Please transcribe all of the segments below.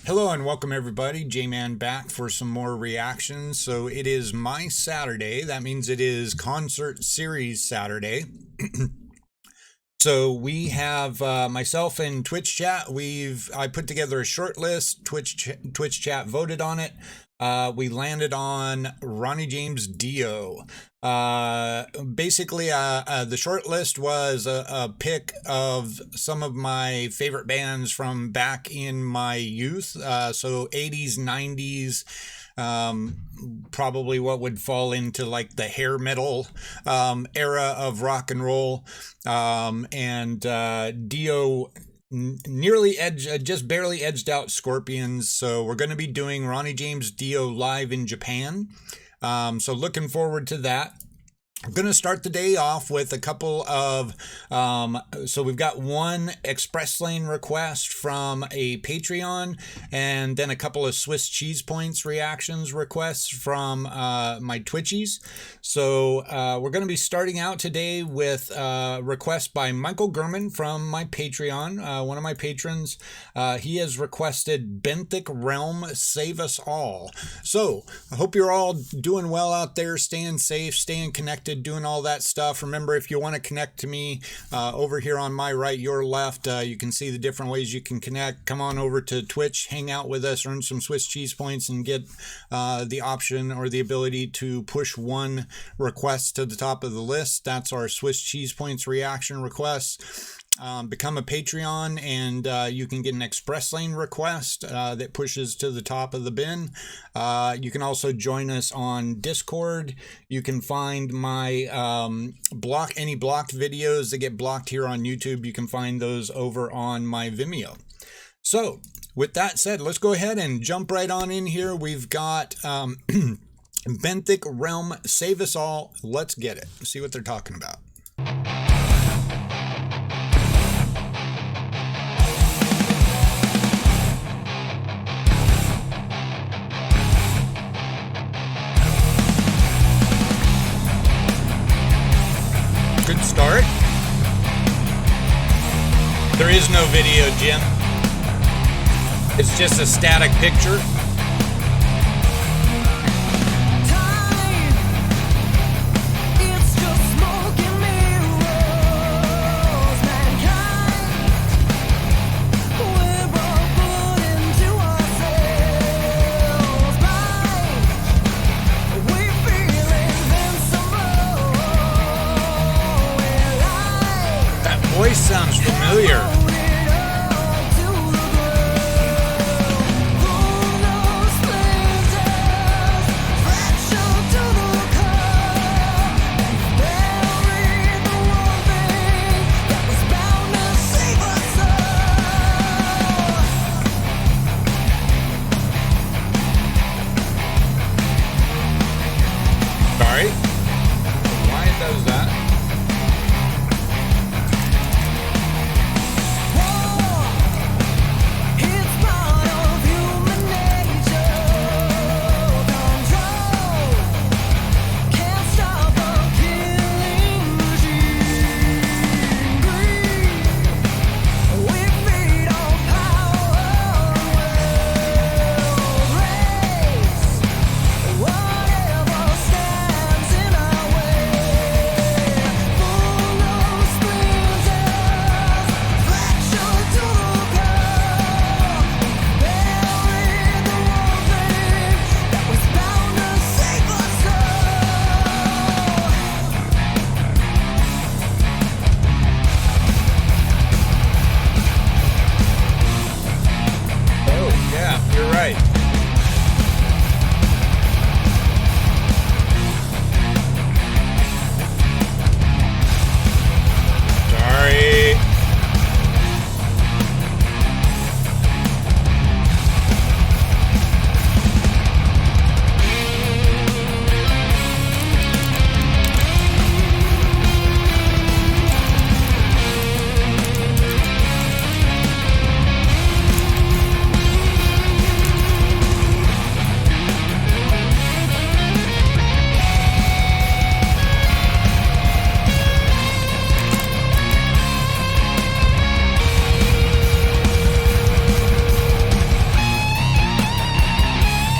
Hello and welcome everybody, J-Man back for some more reactions. So it is my Saturday, that means it is Concert Series Saturday. So we have myself and Twitch chat, I put together a short list, Twitch chat voted on it. We landed on Ronnie James Dio. Basically, the short list was a pick of some of my favorite bands from back in my youth. So 80s, 90s, probably what would fall into like the hair metal era of rock and roll. And Dio just barely edged out Scorpions. So we're going to be doing Ronnie James Dio live in Japan. So looking forward to that. I'm going to start the day off with a couple of, so we've got one Express Lane request from a Patreon, and then a couple of Swiss Cheese Points reactions requests from my Twitchies. So we're going to be starting out today with a request by Michael Gurman from my Patreon, one of my patrons. He has requested Benthic Realm, Save Us All. So I hope you're all doing well out there, staying safe, staying connected, doing all that stuff. Remember, if you want to connect to me over here on my right, your left, you can see the different ways you can connect. Come on over to Twitch, hang out with us, earn some Swiss cheese points, and get the option or the ability to push one request to the top of the list. That's our Swiss cheese points reaction requests. Become a Patreon and you can get an Express Lane request that pushes to the top of the bin. You can also join us on Discord. You can find my any blocked videos that get blocked here on YouTube. You can find those over on my Vimeo. So with that said, let's go ahead and jump right on in here. We've got Benthic Realm, Save Us All. Let's get it. See what they're talking about. Good start. There is no video, Jim. It's just a static picture. Voice sounds familiar.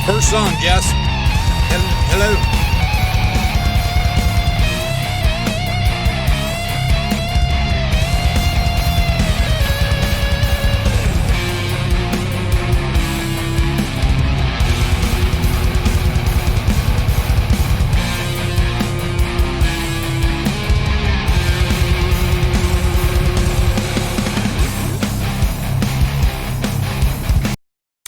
First song, Jess. Hello.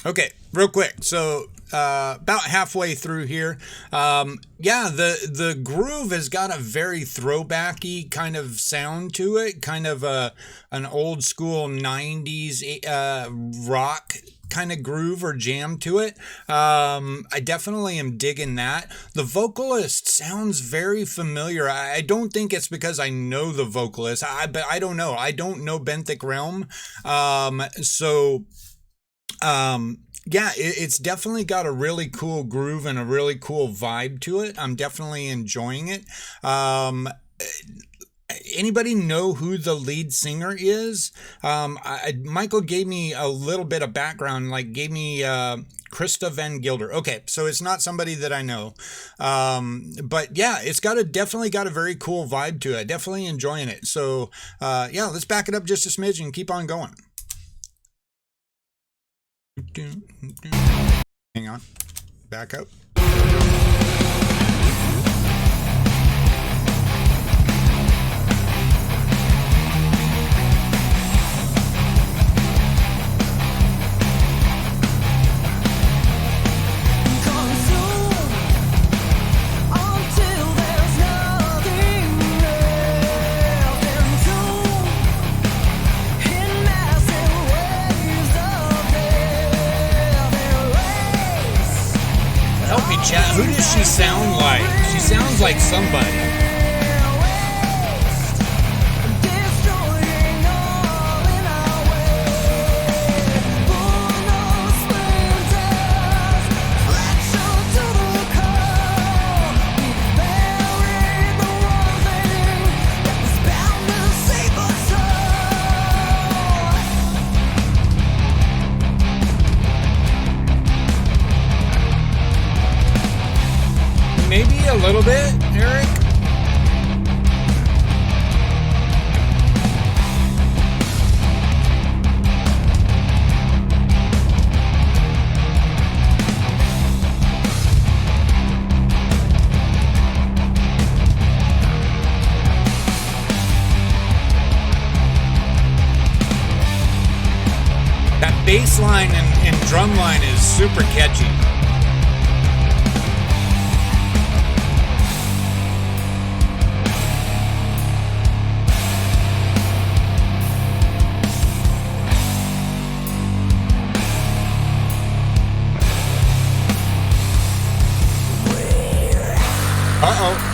Okay, real quick. So about halfway through here, yeah, the groove has got a very throwbacky kind of sound to it, kind of an old school '90s rock kind of groove or jam to it. I definitely am digging that. The vocalist sounds very familiar. I don't think it's because I know the vocalist. But I don't know. I don't know Benthic Realm. Yeah, it's definitely got a really cool groove and a really cool vibe to it. I'm definitely enjoying it. Anybody know who the lead singer is? Michael gave me a little bit of background, like gave me Krista Van Gilder. Okay, so it's not somebody that I know, but yeah, it's definitely got a very cool vibe to it. Definitely enjoying it. So yeah, let's back it up just a smidge and keep on going. Hang on, back up. Help me, chat. Who does she sound like? She sounds like somebody. Maybe a little bit, Eric. That bass line and drum line is super catchy. Uh-oh.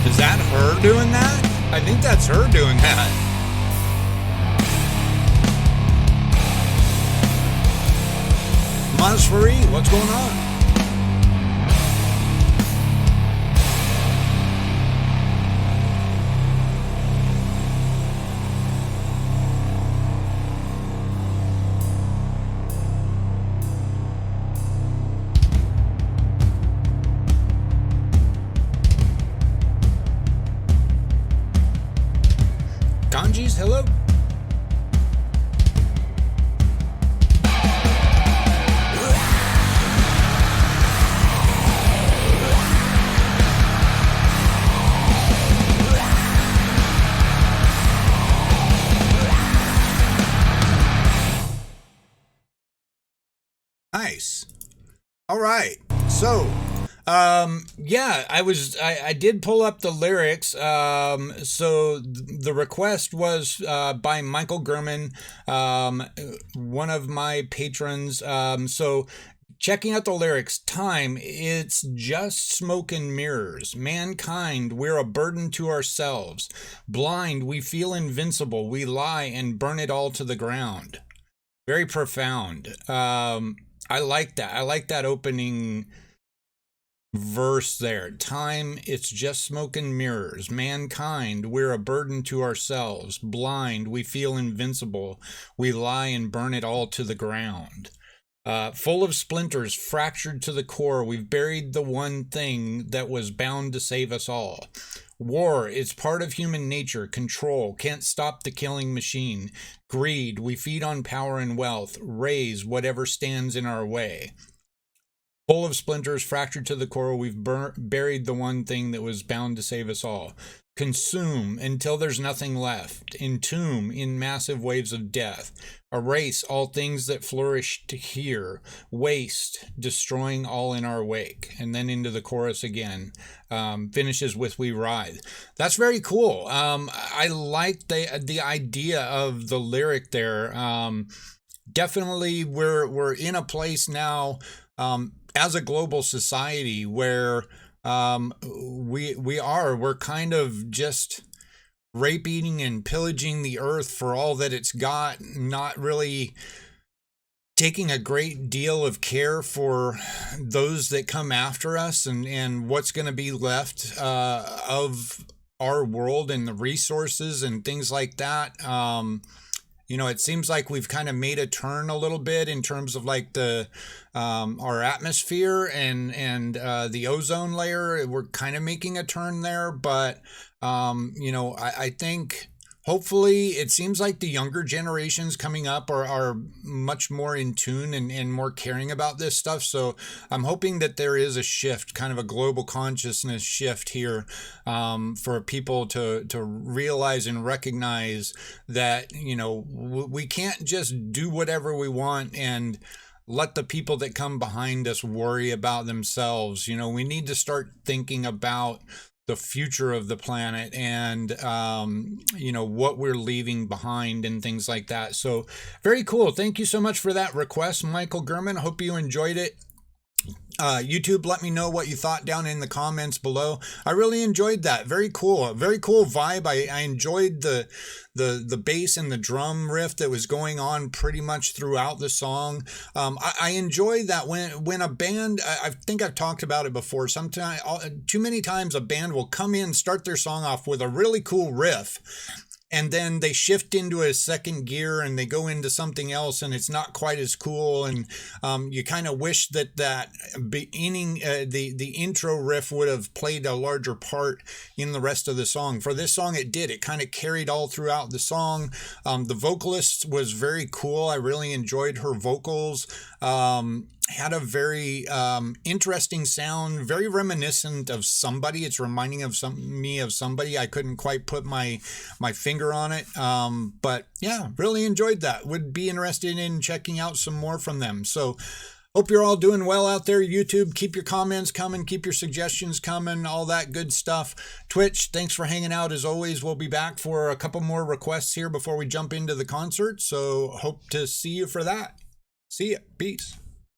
Is that her doing that? I think that's her doing that. Montessori, what's going on? Ganges, hello. Nice. All right. So, Yeah, I did pull up the lyrics. So the request was by Michael Gurman, one of my patrons. So checking out the lyrics, time, it's just smoke and mirrors. Mankind, we're a burden to ourselves. Blind, we feel invincible. We lie and burn it all to the ground. Very profound. I like that. I like that opening verse there. Time, it's just smoke and mirrors. Mankind, we're a burden to ourselves. Blind, we feel invincible. We lie and burn it all to the ground. Full of splinters, fractured to the core, we've buried the one thing that was bound to save us all. War, it's part of human nature. Control, can't stop the killing machine. Greed, we feed on power and wealth. Raise whatever stands in our way. Full of splinters, fractured to the core, we've buried the one thing that was bound to save us all. Consume until there's nothing left. Entomb in massive waves of death. Erase all things that flourished here. Waste, destroying all in our wake. And then into the chorus again. Finishes with "We Writhe." That's very cool. I like the idea of the lyric there. Definitely, we're in a place now. As a global society where we're kind of just rape eating and pillaging the earth for all that it's got, not really taking a great deal of care for those that come after us and what's going to be left of our world and the resources and things like that. It seems like we've kind of made a turn a little bit in terms of like the our atmosphere and the ozone layer. We're kind of making a turn there, but I think hopefully it seems like the younger generations coming up are much more in tune and more caring about this stuff. So I'm hoping that there is a shift, kind of a global consciousness shift here, for people to realize and recognize that, we can't just do whatever we want and let the people that come behind us worry about themselves. We need to start thinking about the future of the planet and what we're leaving behind and things like that. So very cool. Thank you so much for that request, Michael Gurman. Hope you enjoyed it. YouTube, let me know what you thought down in the comments below. I really enjoyed that. Very cool. Very cool vibe. I enjoyed the bass and the drum riff that was going on pretty much throughout the song. I enjoy that when a band, I think I've talked about it before, sometimes too many times a band will come in, start their song off with a really cool riff, and then they shift into a second gear and they go into something else and it's not quite as cool. And you kind of wish that beginning, the intro riff would have played a larger part in the rest of the song. For this song, it did. It kind of carried all throughout the song. The vocalist was very cool. I really enjoyed her vocals. Had a very interesting sound, very reminiscent of somebody. It's reminding me of somebody. I couldn't quite put my finger on it, but yeah, really enjoyed that. Would be interested in checking out some more from them. So hope you're all doing well out there. YouTube, keep your comments coming, keep your suggestions coming, all that good stuff. Twitch, thanks for hanging out as always. We'll be back for a couple more requests here before we jump into the concert, so hope to see you for that. See ya. Peace.